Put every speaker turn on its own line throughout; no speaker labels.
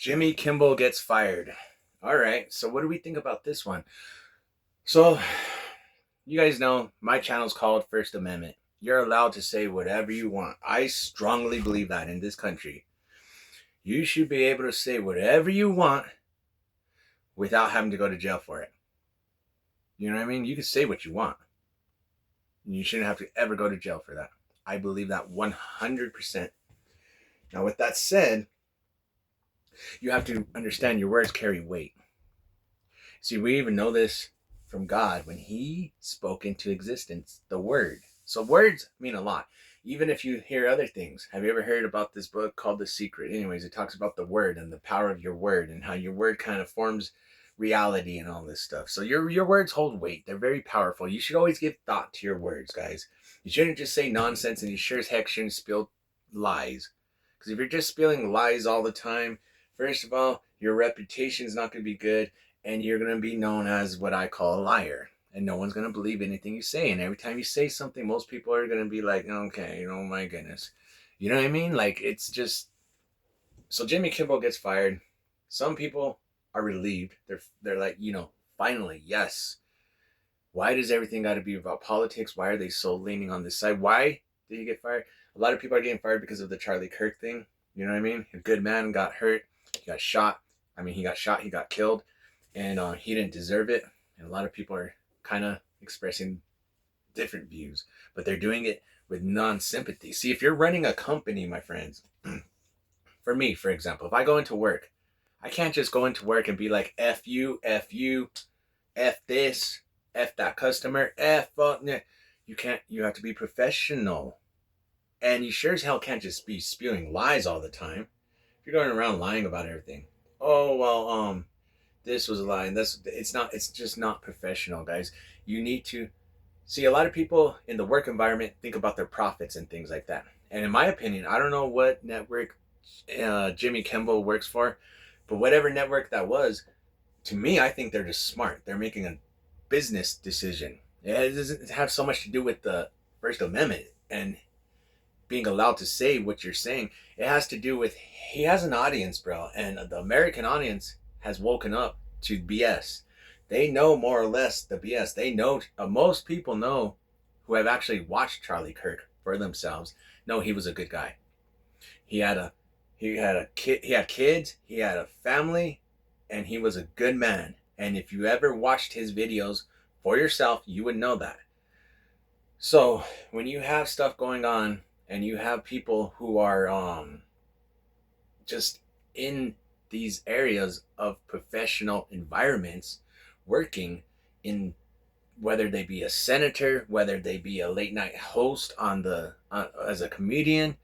Jimmy Kimball gets fired. All right, so what do we think about this one? So, you guys know my channel's called First Amendment. You're allowed to say whatever you want. I strongly believe that in this country. You should be able to say whatever you want without having to go to jail for it. You know what I mean? You can say what you want. You shouldn't have to ever go to jail for that. I believe that 100%. Now, with that said, you have to understand your words carry weight. See, we even know this from God when He spoke into existence the Word. So words mean a lot. Even if you hear other things. Have you ever heard about this book called The Secret? Anyways, it talks about the word and the power of your word and how your word kind of forms reality and all this stuff. So your words hold weight. They're very powerful. You should always give thought to your words, guys. You shouldn't just say nonsense, and you sure as heck shouldn't spill lies. Because if you're just spilling lies all the time, first of all, your reputation is not going to be good, and you're going to be known as what I call a liar. And no one's going to believe anything you say. And every time you say something, most people are going to be like, okay, oh my goodness. You know what I mean? Like, it's just... So Jimmy Kimball gets fired. Some people are relieved. They're like, finally, yes. Why does everything got to be about politics? Why are they so leaning on this side? Why did he get fired? A lot of people are getting fired because of the Charlie Kirk thing. You know what I mean? A good man got hurt. He got shot. He got shot. He got killed. And he didn't deserve it. And a lot of people are kind of expressing different views, but they're doing it with non-sympathy. See, if you're running a company, my friends, for me, for example, if I go into work, I can't just go into work and be like, F you, F this, F that customer, you can't. You have to be professional. And you sure as hell can't just be spewing lies all the time. If you're going around lying about everything. Oh, well, this was a lie, and it's just not professional, guys. You need to see, a lot of people in the work environment think about their profits and things like that. And in my opinion, I don't know what network Jimmy Kimball works for, but whatever network that was, to me, I think they're just smart. They're making a business decision. It doesn't have so much to do with the First Amendment and being allowed to say what you're saying. It has to do with, he has an audience, bro, and the American audience has woken up to BS. They know more or less the BS. They know, most people know, who have actually watched Charlie Kirk for themselves, know he was a good guy. He had a kid, he had kids, he had a family, and he was a good man. And if you ever watched his videos for yourself, you would know that. So when you have stuff going on and you have people who are just in these areas of professional environments, working in, whether they be a senator, whether they be a late night host on the as a comedian,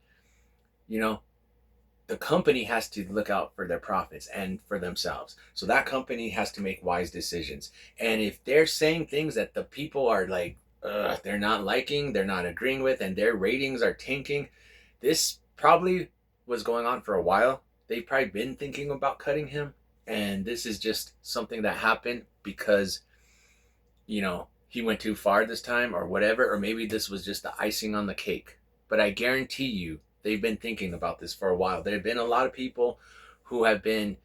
the company has to look out for their profits and for themselves. So that company has to make wise decisions. And if they're saying things that the people are like, they're not liking, they're not agreeing with, and their ratings are tanking, this probably was going on for a while. They've probably been thinking about cutting him. And this is just something that happened because, he went too far this time or whatever. Or maybe this was just the icing on the cake. But I guarantee you, they've been thinking about this for a while. There have been a lot of people who have been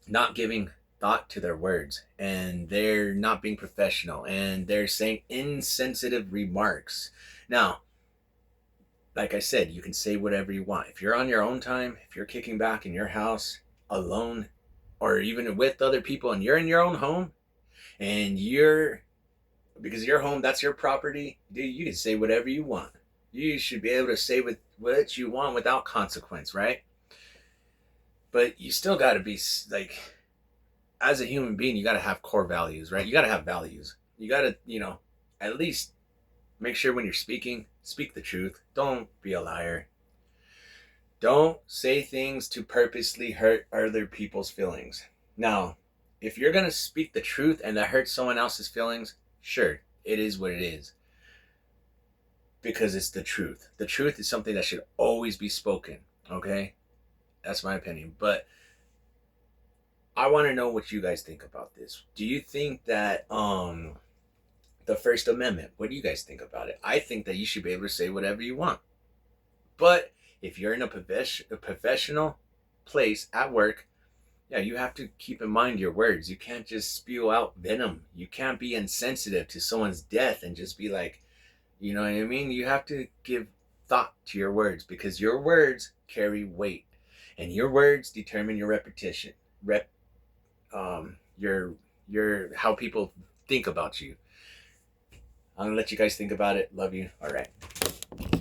not giving thought to their words, and they're not being professional, and they're saying insensitive remarks. Now, like I said, you can say whatever you want. If you're on your own time, if you're kicking back in your house alone, or even with other people, and you're in your own home, and because your home, that's your property, dude, you can say whatever you want. You should be able to say what you want without consequence, right? But you still got to be like, as a human being, you got to have core values, right? You got to have values. You got to, at least make sure when you're speaking, speak the truth. Don't be a liar. Don't say things to purposely hurt other people's feelings. Now, if you're going to speak the truth and that hurts someone else's feelings, sure, it is what it is. Because it's the truth. The truth is something that should always be spoken, okay? That's my opinion. But I want to know what you guys think about this. Do you think that the First Amendment, what do you guys think about it? I think that you should be able to say whatever you want. But if you're in a professional place at work, yeah, you have to keep in mind your words. You can't just spew out venom. You can't be insensitive to someone's death and just be like, you know what I mean? You have to give thought to your words, because your words carry weight, and your words determine your repetition, your how people think about you. I'm gonna let you guys think about it. Love you. All right.